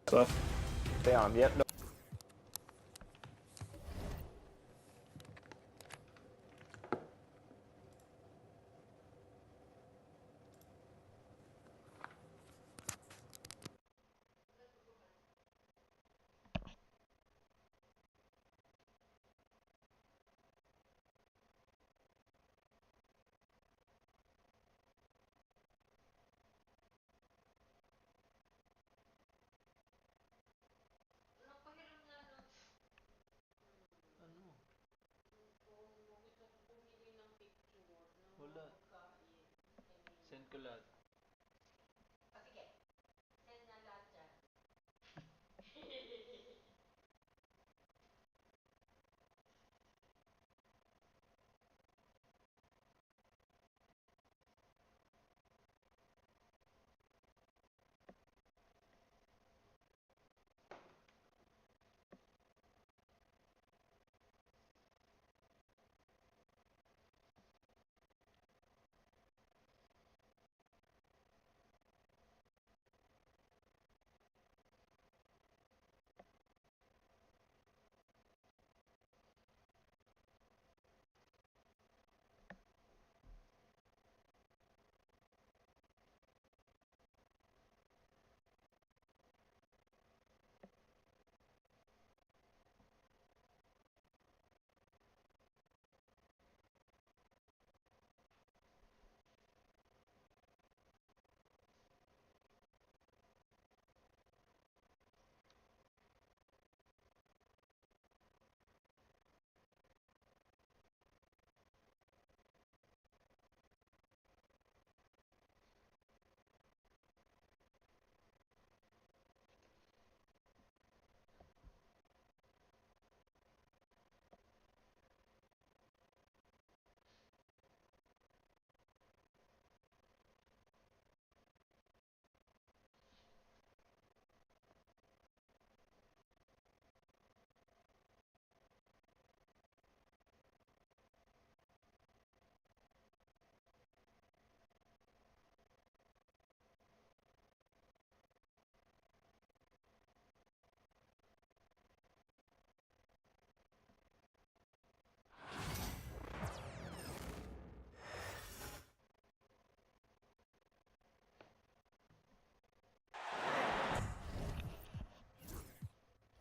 Stuff. Stay on. Yep. No. Wala. Send ko lahat.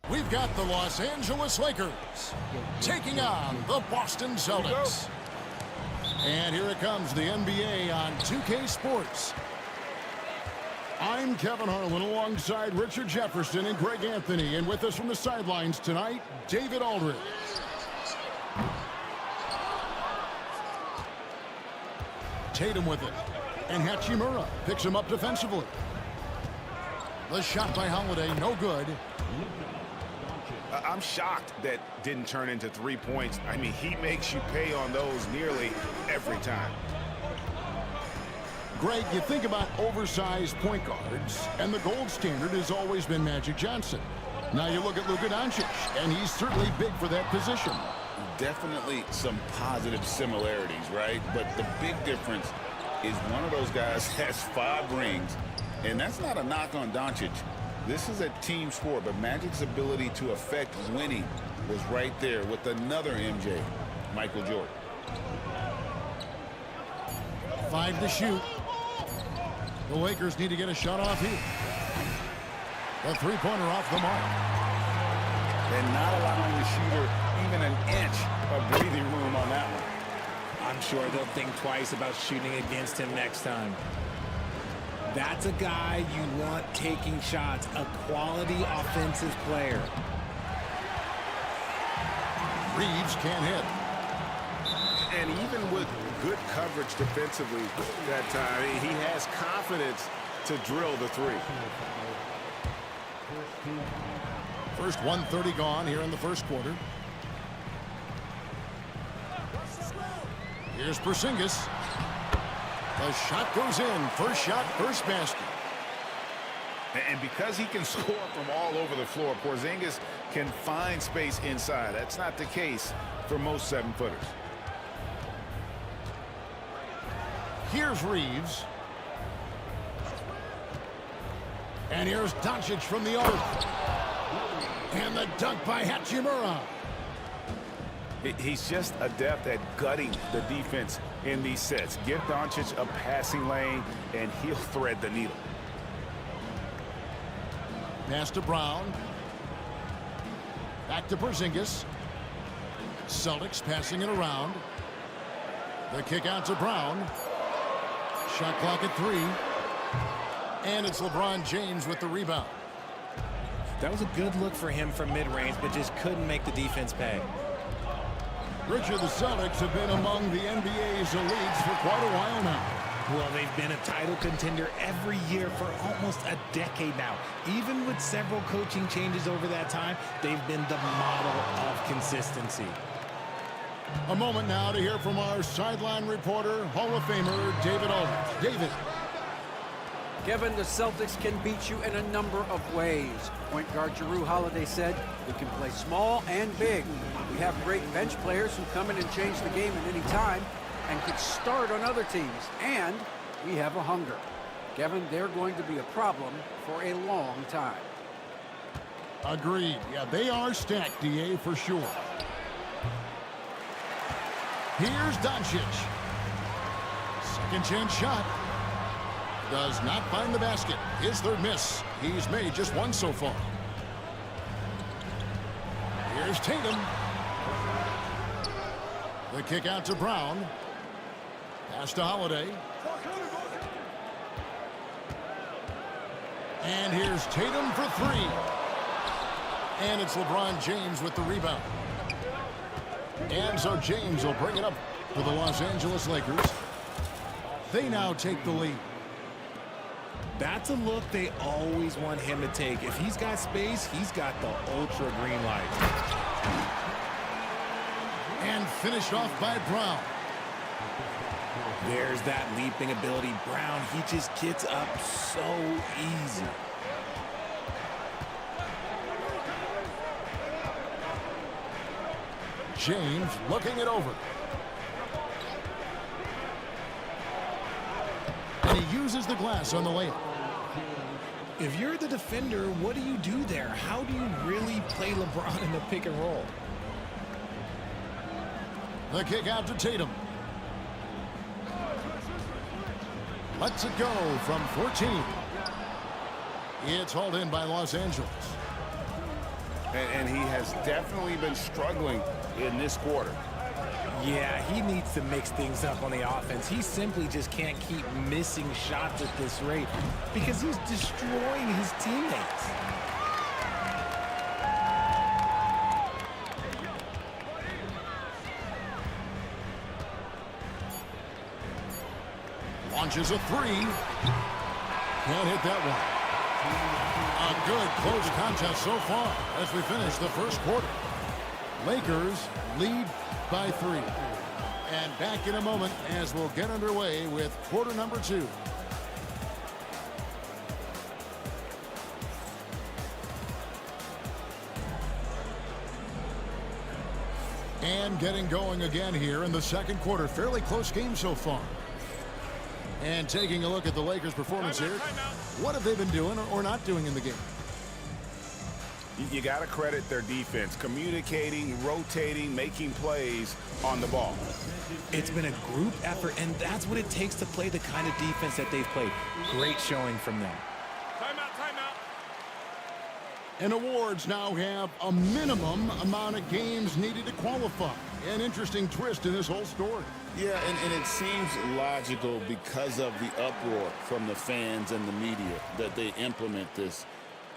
We've got the Los Angeles Lakers taking on the Boston Celtics. And here it comes, the NBA on 2K Sports. I'm Kevin Harlan alongside Richard Jefferson and Greg Anthony. And with us from the sidelines tonight, David Aldridge. Tatum with it. And Hachimura picks him up defensively. The shot by Holiday, no good. I'm shocked that didn't turn into 3 points. I mean, he makes you pay on those nearly every time. Greg, you think about oversized point guards, and the gold standard has always been Magic Johnson. Now you look at Luka Doncic, and he's certainly big for that position. Definitely some positive similarities, right? But the big difference is one of those guys has 5 rings, and that's not a knock on Doncic. This is a team sport, but Magic's ability to affect winning was right there with another MJ, Michael Jordan. 5 to shoot. The Lakers need to get a shot off here. The three-pointer off the mark. And not allowing the shooter even an inch of breathing room on that one. I'm sure they'll think twice about shooting against him next time. That's a guy you want taking shots, a quality offensive player. Reeves can't hit. And even with good coverage defensively that time, he has confidence to drill the 3. First 1:30 gone here in the first quarter. Here's Porzingis. The shot goes in. First shot, first basket. And because he can score from all over the floor, Porzingis can find space inside. That's not the case for most 7-footers. Here's Reeves. And here's Doncic from the arc. And the dunk by Hachimura. He's just adept at gutting the defense in these sets. Give Doncic a passing lane, and he'll thread the needle. Pass to Brown. Back to Porzingis. Celtics passing it around. The kick out to Brown. Shot clock at 3. And it's LeBron James with the rebound. That was a good look for him from mid-range, but just couldn't make the defense pay. Richard, the Celtics have been among the NBA's elites for quite a while now. Well, they've been a title contender every year for almost a decade now. Even with several coaching changes over that time, they've been the model of consistency. A moment now to hear from our sideline reporter, Hall of Famer David Aldridge. David. Kevin, the Celtics can beat you in a number of ways. Point guard Jrue Holiday said, "We can play small and big. We have great bench players who come in and change the game at any time and could start on other teams. And we have a hunger." Kevin, they're going to be a problem for a long time. Agreed. Yeah, they are stacked, DA, for sure. Here's Doncic. Second chance shot. Does not find the basket. His third miss. He's made just one so far. Here's Tatum. The kick out to Brown. Pass to Holiday. And here's Tatum for 3. And it's LeBron James with the rebound. And so James will bring it up for the Los Angeles Lakers. They now take the lead. That's a look they always want him to take. If he's got space, he's got the ultra green light. And finished off by Brown. There's that leaping ability. Brown, he just gets up so easy. James looking it over. And he uses the glass on the layup. If you're the defender, what do you do there? How do you really play LeBron in the pick and roll? The kick out to Tatum. Lets it go from 14. It's hauled in by Los Angeles. And he has definitely been struggling in this quarter. Yeah, he needs to mix things up on the offense. He simply just can't keep missing shots at this rate because he's destroying his teammates. Launches a 3. Can't hit that one. A good close contest so far as we finish the first quarter. Lakers lead by 3. And back in a moment as we'll get underway with quarter number 2. And getting going again here in the second quarter. Fairly close game so far. And taking a look at the Lakers' performance here. What have they been doing or not doing in the game? You got to credit their defense, communicating, rotating, making plays on the ball. It's been a group effort, and that's what it takes to play the kind of defense that they've played. Great showing from them. Timeout. And awards now have a minimum amount of games needed to qualify. An interesting twist in this whole story. Yeah, and it seems logical because of the uproar from the fans and the media that they implement this.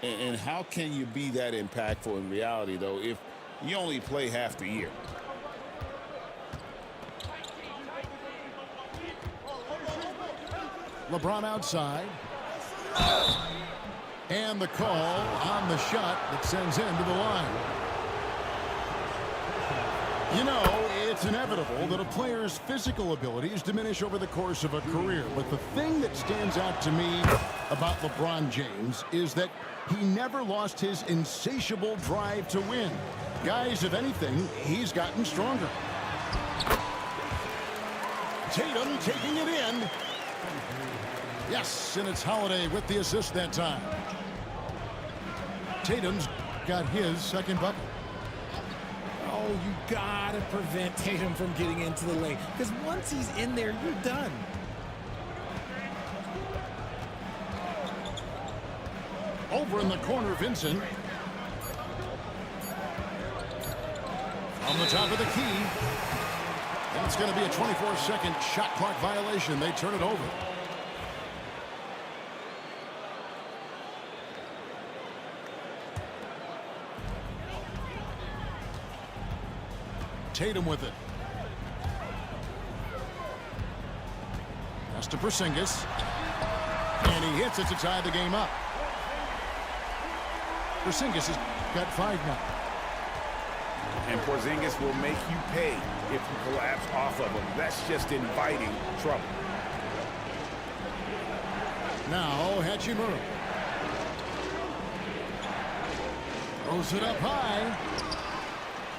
And how can you be that impactful in reality, though, if you only play half the year? LeBron outside. And the call on the shot that sends him to the line. You know, it's inevitable that a player's physical abilities diminish over the course of a career. But the thing that stands out to me about LeBron James is that he never lost his insatiable drive to win. Guys, if anything, he's gotten stronger. Tatum taking it in. Yes, and it's Holiday with the assist that time. Tatum's got his second bucket. Oh, you gotta prevent Tatum from getting into the lane, because once he's in there, you're done. Over in the corner, Vincent. On the top of the key. And it's going to be a 24-second shot clock violation. They turn it over. Tatum with it. Pass to Porzingis. And he hits it to tie the game up. Porzingis has got 5 now. And Porzingis will make you pay if you collapse off of him. That's just inviting trouble. Now Hachimura. Throws it up high.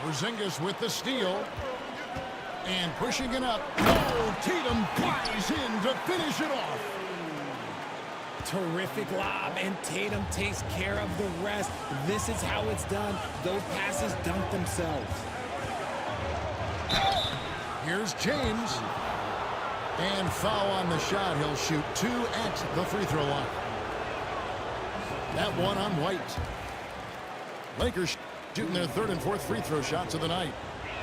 Porzingis with the steal. And pushing it up. Oh, Tatum flies in to finish it off. Terrific lob, and Tatum takes care of the rest. This is how it's done. Those passes dunk themselves. Here's James. And foul on the shot. He'll shoot 2 at the free throw line. That one on White. Lakers shooting their 3rd and 4th free throw shots of the night.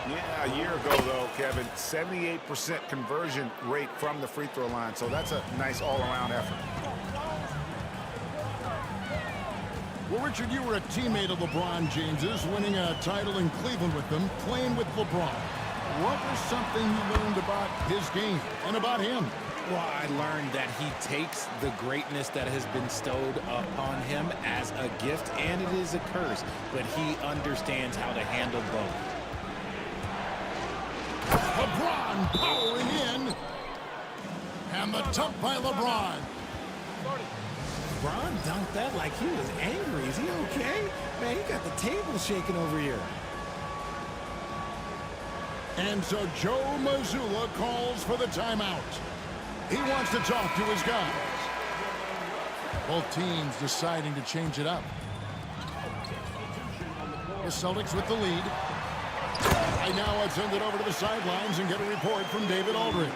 Yeah, a year ago, though, Kevin, 78% conversion rate from the free throw line. So that's a nice all-around effort. Well, Richard, you were a teammate of LeBron James's, winning a title in Cleveland with them, playing with LeBron. What was something you learned about his game and about him? Well, I learned that he takes the greatness that has been bestowed upon him as a gift, and it is a curse, but he understands how to handle both. LeBron powering in. And the dunk by LeBron. LeBron dunked that like he was angry. Is he okay? Man, he got the table shaking over here. And so Joe Mazzulla calls for the timeout. He wants to talk to his guys. Both teams deciding to change it up. The Celtics with the lead. Right now, let's send it over to the sidelines and get a report from David Aldridge.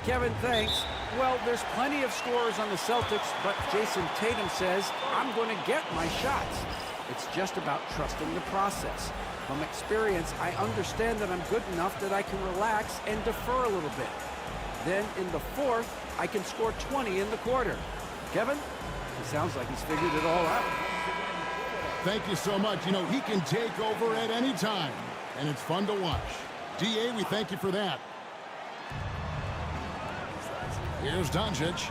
Kevin, thanks. Well, there's plenty of scorers on the Celtics, but Jason Tatum says, I'm going to get my shots. It's just about trusting the process. From experience, I understand that I'm good enough that I can relax and defer a little bit. Then in the 4th, I can score 20 in the quarter. Kevin, it sounds like he's figured it all out. Thank you so much. You know, he can take over at any time, and it's fun to watch. D.A., we thank you for that. Here's Doncic.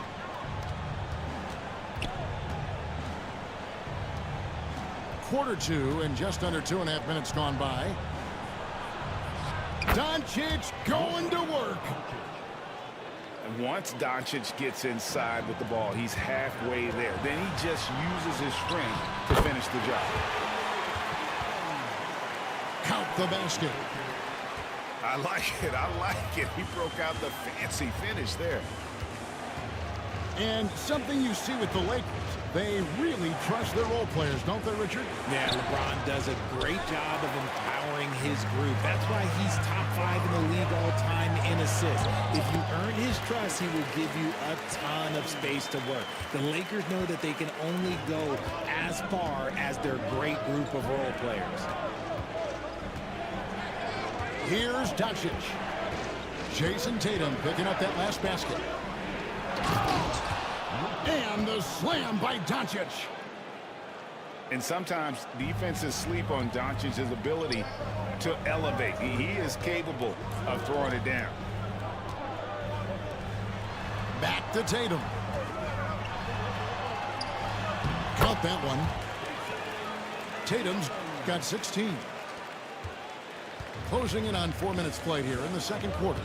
Quarter 2 and just under 2.5 minutes gone by. Doncic going to work. And once Doncic gets inside with the ball, he's halfway there. Then he just uses his strength to finish the job. Count the basket. I like it. I like it. He broke out the fancy finish there. And something you see with the Lakers, they really trust their role players, don't they, Richard? Yeah, LeBron does a great job of empowering his group. That's why he's top 5 in the league all time in assists. If you earn his trust, he will give you a ton of space to work. The Lakers know that they can only go as far as their great group of role players. Here's Doncic. Jason Tatum picking up that last basket. And the slam by Doncic. And sometimes defenses sleep on Doncic's ability to elevate. He is capable of throwing it down. Back to Tatum. Count that one. Tatum's got 16. Closing in on 4 minutes played here in the second quarter.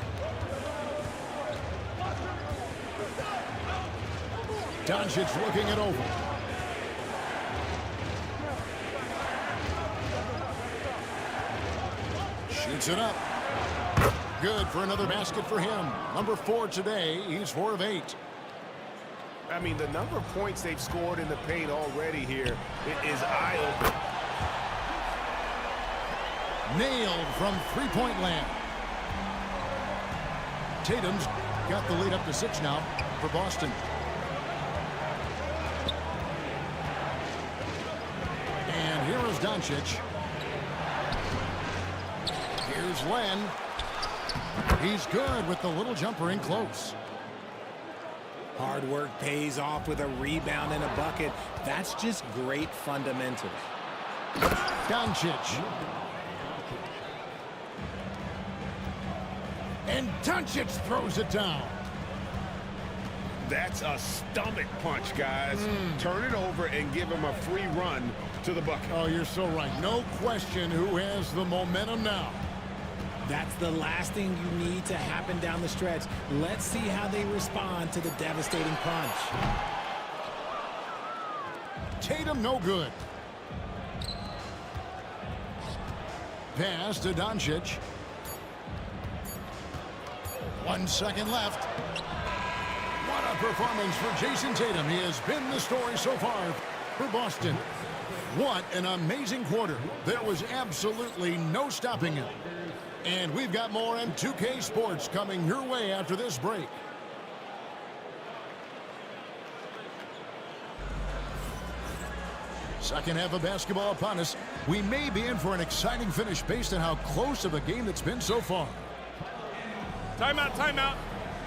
Doncic looking it over. Shoots it up. Good for another basket for him. Number 4 today. He's 4 of 8. I mean, the number of points they've scored in the paint already here is eye-opening. Nailed from three-point land. Tatum's got the lead up to 6 now for Boston. And here is Doncic. Here's Len. He's good with the little jumper in close. Hard work pays off with a rebound and a bucket. That's just great fundamentals. Doncic. And Doncic throws it down. That's a stomach punch, guys. Turn it over and give him a free run to the bucket. Oh, you're so right. No question who has the momentum now. That's the last thing you need to happen down the stretch. Let's see how they respond to the devastating punch. Tatum no good. Pass to Doncic. 1 second left. What a performance for Jason Tatum. He has been the story so far for Boston. What an amazing quarter. There was absolutely no stopping him. And we've got more on 2K Sports coming your way after this break. Second half of basketball upon us. We may be in for an exciting finish based on how close of a game it's been so far. Timeout, timeout.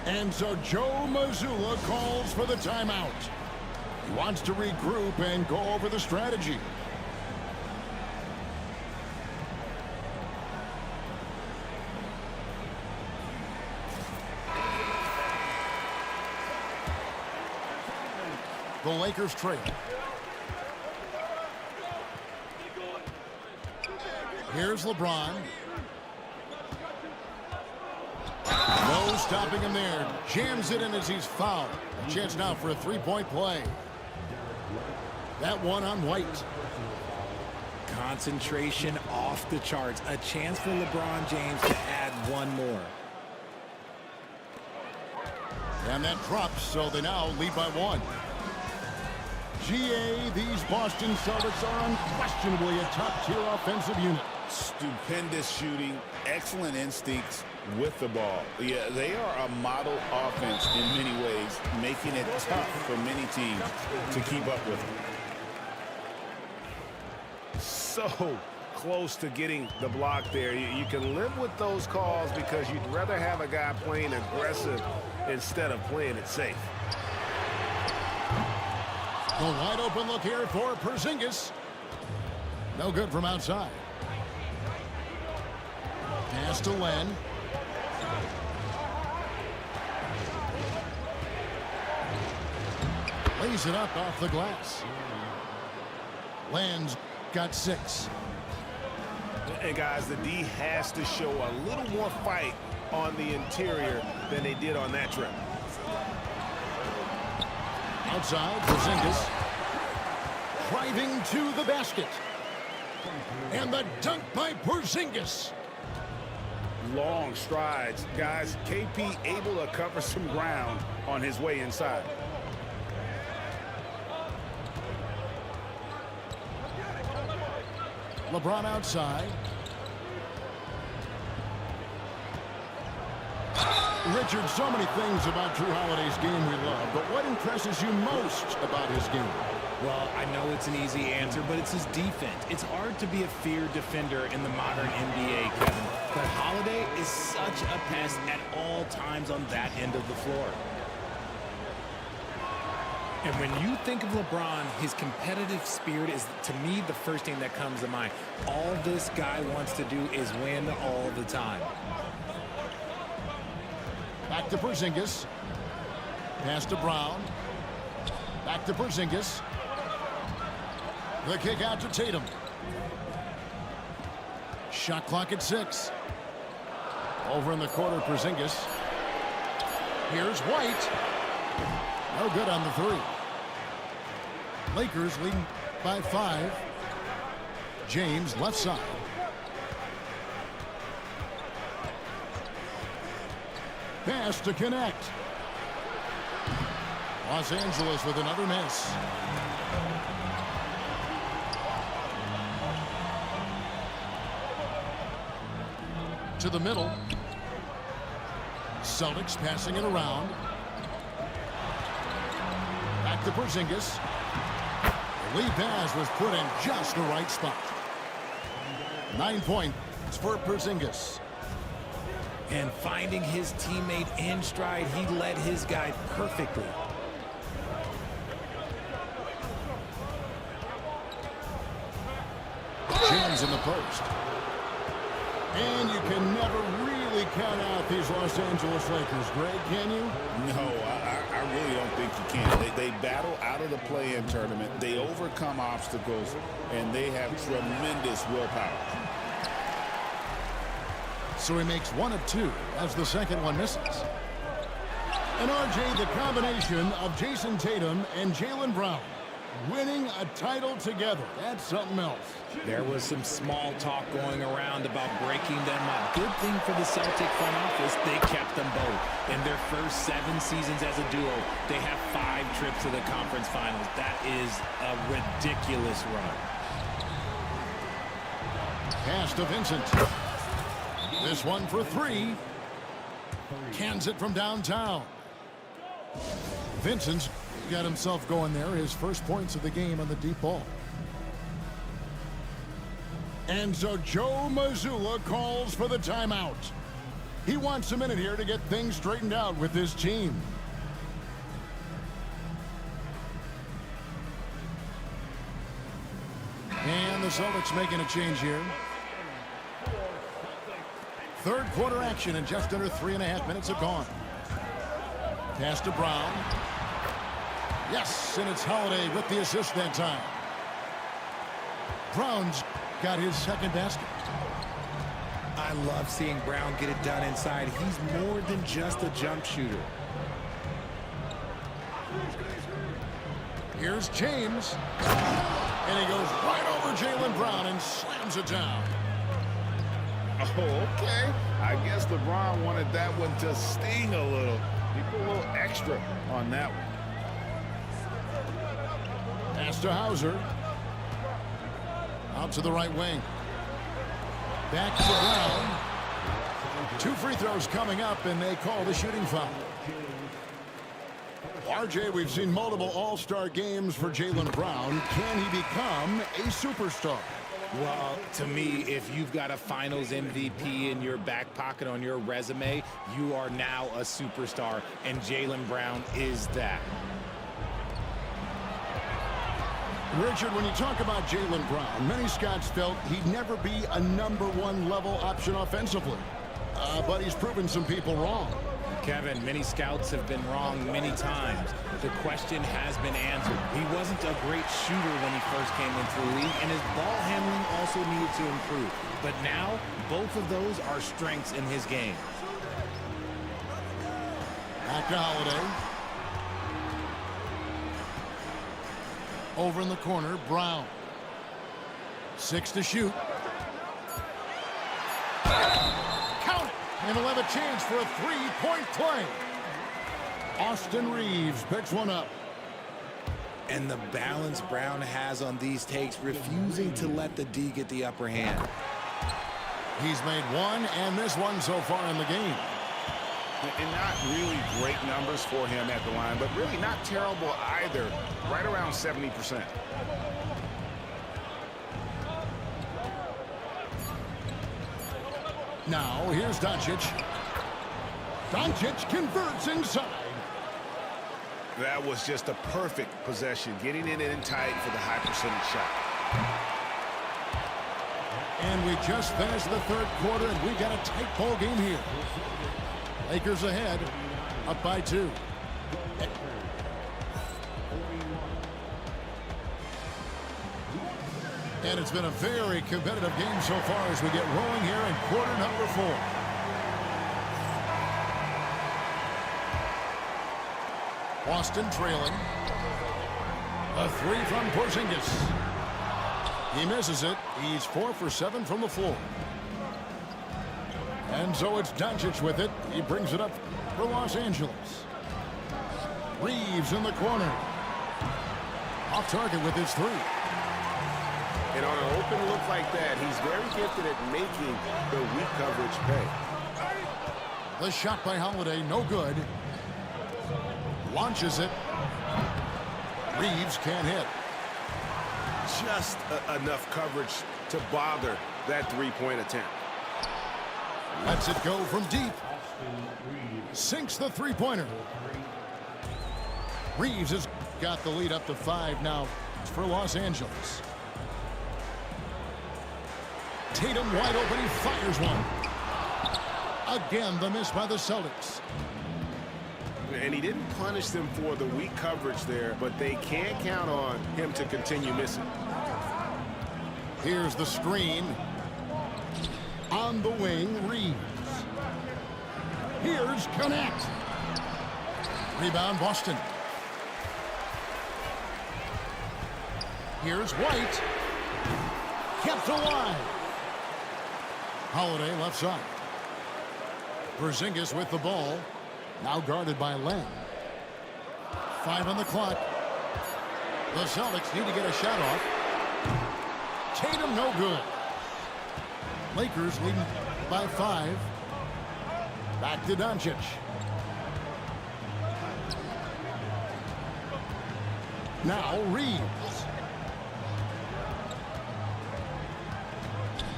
And so Joe Mazzulla calls for the timeout. He wants to regroup and go over the strategy. The Lakers trail. Here's LeBron. No stopping him there. Jams it in as he's fouled. A chance now for a three-point play. That one on White. Concentration off the charts. A chance for LeBron James to add one more. And that drops, so they now lead by 1. GA, these Boston Celtics are unquestionably a top-tier offensive unit. Stupendous shooting, excellent instincts with the ball. Yeah, they are a model offense in many ways, making it tough for many teams to keep up with them. So close to getting the block there. You can live with those calls because you'd rather have a guy playing aggressive instead of playing it safe. The wide open look here for Porzingis. No good from outside. Pass to Len. Lays it up off the glass. Len's got 6. And guys, the D has to show a little more fight on the interior than they did on that trip. Outside, Porzingis. Driving to the basket. And the dunk by Porzingis. Long strides. Guys, KP able to cover some ground on his way inside. LeBron outside. Richard, so many things about Drew Holiday's game we love, but what impresses you most about his game? Well, I know it's an easy answer, but it's his defense. It's hard to be a feared defender in the modern NBA, Kevin. But Holiday is such a pest at all times on that end of the floor. And when you think of LeBron, his competitive spirit is, to me, the first thing that comes to mind. All this guy wants to do is win all the time. Back to Porzingis. Pass to Brown. Back to Porzingis. The kick out to Tatum. Shot clock at 6. Over in the corner, Porzingis. Here's White. No good on the 3. Lakers leading by 5. James left side. Pass to connect. Los Angeles with another miss. To the middle. Celtics passing it around. Back to Porzingis. The lead pass was put in just the right spot. 9 points for Porzingis. And finding his teammate in stride, he led his guy perfectly. James in the post. And you can never really count out these Los Angeles Lakers, Greg, can you? No, I really don't think you can. They battle out of the play-in tournament. They overcome obstacles, and they have tremendous willpower. So he makes 1 of 2 as the second one misses. And RJ, the combination of Jason Tatum and Jaylen Brown winning a title together. That's something else. There was some small talk going around about breaking them up. Good thing for the Celtic front office, they kept them both. In their first 7 seasons as a duo, they have 5 trips to the conference finals. That is a ridiculous run. Pass to Vincent. This one for 3. Cans it from downtown. Vincent's got himself going there. His first points of the game on the deep ball. And so Joe Mazzulla calls for the timeout. He wants a minute here to get things straightened out with his team. And the Celtics making a change here. Third quarter action in just under 3.5 minutes have gone. Pass to Brown. Yes, and it's Holiday with the assist that time. Brown's got his second basket. I love seeing Brown get it done inside. He's more than just a jump shooter. Here's James. And he goes right over Jaylen Brown and slams it down. Oh, okay. I guess LeBron wanted that one to sting a little. He put a little extra on that one. Pass to Hauser. Out to the right wing. Back to Brown. 2 free throws coming up, and they call the shooting foul. RJ, we've seen multiple all-star games for Jaylen Brown. Can he become a superstar? Well, to me, if you've got a finals MVP in your back pocket on your resume, you are now a superstar, and Jaylen Brown is that. Richard, when you talk about Jaylen Brown, many scouts felt he'd never be a #1 level option offensively. But he's proven some people wrong. Kevin, many scouts have been wrong many times. The question has been answered. He wasn't a great shooter when he first came into the league, and his ball handling also needed to improve. But now, both of those are strengths in his game. Back to Holiday. Over in the corner, Brown. 6 to shoot. Count it! And he'll have a chance for a 3-point play. Austin Reeves picks one up. And the balance Brown has on these takes, refusing to let the D get the upper hand. He's made 1 and this one so far in the game. And not really great numbers for him at the line, but really not terrible either. Right around 70%. Now, here's Doncic. Doncic converts inside. That was just a perfect possession, getting it in tight for the high percentage shot. And we just finished the third quarter, and we got a tight ball game here. Lakers ahead, up by 2. And it's been a very competitive game so far as we get rolling here in quarter number 4. Boston trailing. A 3 from Porzingis. He misses it. He's 4 for 7 from the floor. And so it's Doncic with it. He brings it up for Los Angeles. Reeves in the corner. Off target with his 3. And on an open look like that, he's very gifted at making the weak coverage pay. The shot by Holiday, no good. Launches it. Reeves can't hit. Just enough coverage to bother that three-point attempt. Lets it go from deep. Sinks the three-pointer. Reeves has got the lead up to 5 now for Los Angeles. Tatum wide open. He fires one. Again, the miss by the Celtics. And he didn't punish them for the weak coverage there, but they can't count on him to continue missing. Here's the screen. On the wing, Reeves. Here's Connect. Rebound, Boston. Here's White. Kept alive. Holiday left side. Porzingis with the ball. Now guarded by Len. 5 on the clock. The Celtics need to get a shot off. Tatum no good. Lakers leading by 5. Back to Doncic. Now Reeves.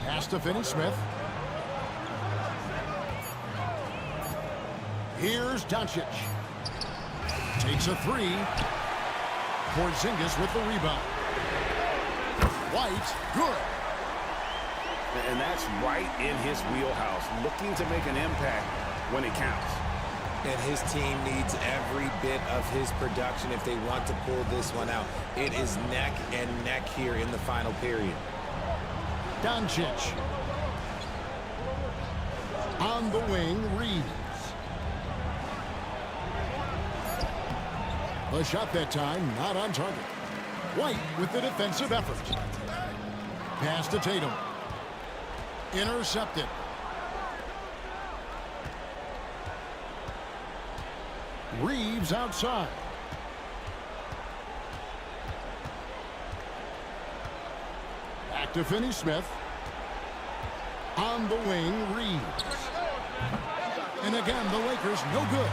Pass to Finney-Smith. Here's Doncic. Takes a 3. Porzingis with the rebound. White, good. And that's right in his wheelhouse, looking to make an impact when it counts. And his team needs every bit of his production if they want to pull this one out. It is neck and neck here in the final period. Doncic. On the wing, Reeves. The shot that time, not on target. White with the defensive effort. Pass to Tatum. Intercepted. Reeves outside. Back to Finney-Smith. On the wing, Reeves. And again, the Lakers no good.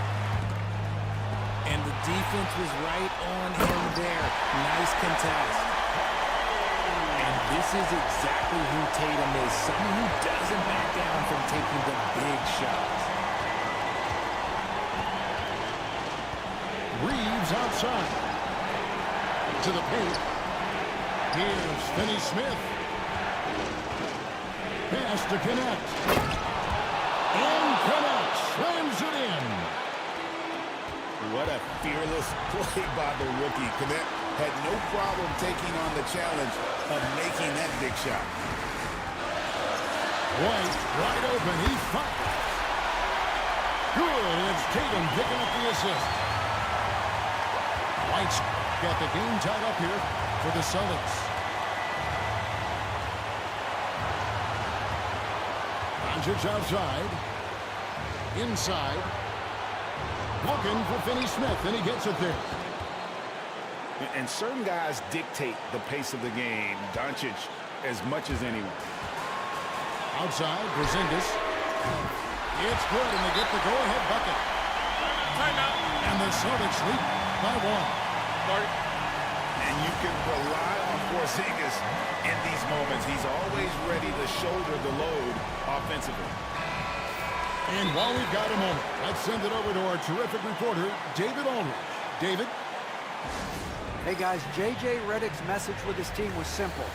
And the defense was right on him there. Nice contest. And this is exactly who Tatum is. Someone who doesn't back down from taking the big shots. Reeves outside. To the paint. Here's Finney-Smith. Pass to Connect. And Connect slams it in. What a fearless play by the rookie. Connect had no problem taking on the challenge of making that big shot. White wide open. He fires. Good. It's Tatum picking up the assist. White's got the game tied up here for the Celtics. Doncic outside. Inside. Looking for Finney-Smith, and he gets it there. And certain guys dictate the pace of the game. Doncic as much as anyone. Outside, Porzingis. It's good, and they get the go-ahead bucket. Timeout. And the Celtics lead by 1. And you can rely on Porzingis in these moments. He's always ready to shoulder the load offensively. And while we've got a moment, let's send it over to our terrific reporter, David Aldridge. David? Hey guys, J.J. Redick's message with his team was simple.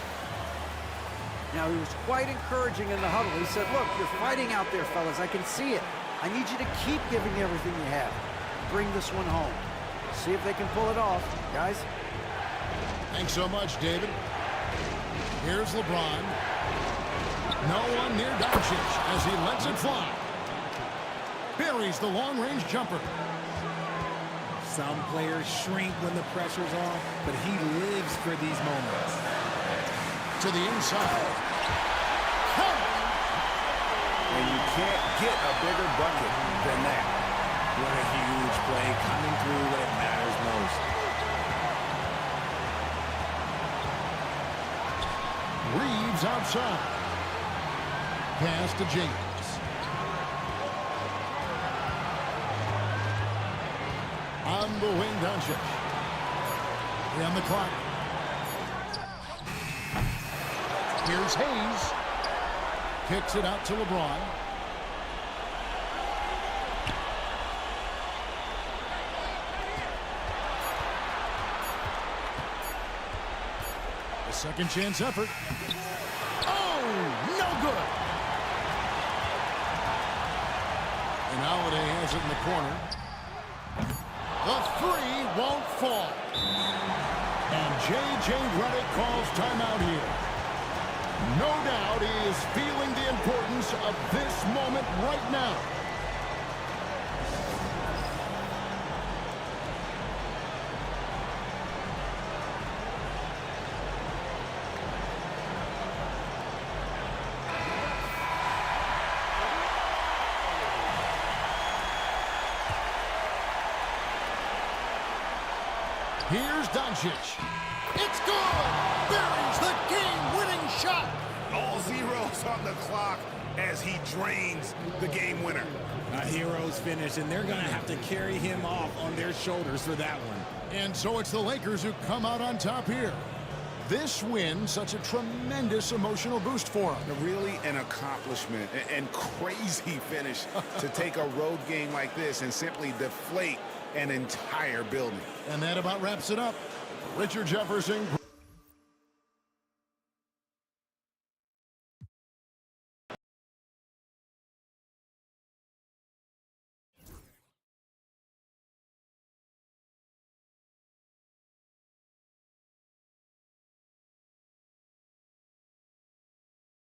Now, he was quite encouraging in the huddle. He said, look, you're fighting out there, fellas. I can see it. I need you to keep giving everything you have. Bring this one home. See if they can pull it off. Guys? Thanks so much, David. Here's LeBron. No one near Doncic as he lets it fly. Buries the long-range jumper. Some players shrink when the pressure's on, but he lives for these moments. To the inside. And you can't get a bigger bucket than that. What a huge play coming through when it matters is outside. Pass to James. On the wing, Doncic. On the clock. Here's Hayes. Kicks it out to LeBron. A second chance effort. Oh, no good. And Holiday has it in the corner. The three won't fall. And J.J. Redick calls timeout here. No doubt he is feeling the importance of this moment right now. Here's Doncic. It's good! Buries the game-winning shot! All zeros on the clock as he drains the game winner. A hero's finish, and they're going to have to carry him off on their shoulders for that one. And so it's the Lakers who come out on top here. This win, such a tremendous emotional boost for them. Really an accomplishment and crazy finish to take a road game like this and simply deflate an entire building. And that about wraps it up. Richard Jefferson.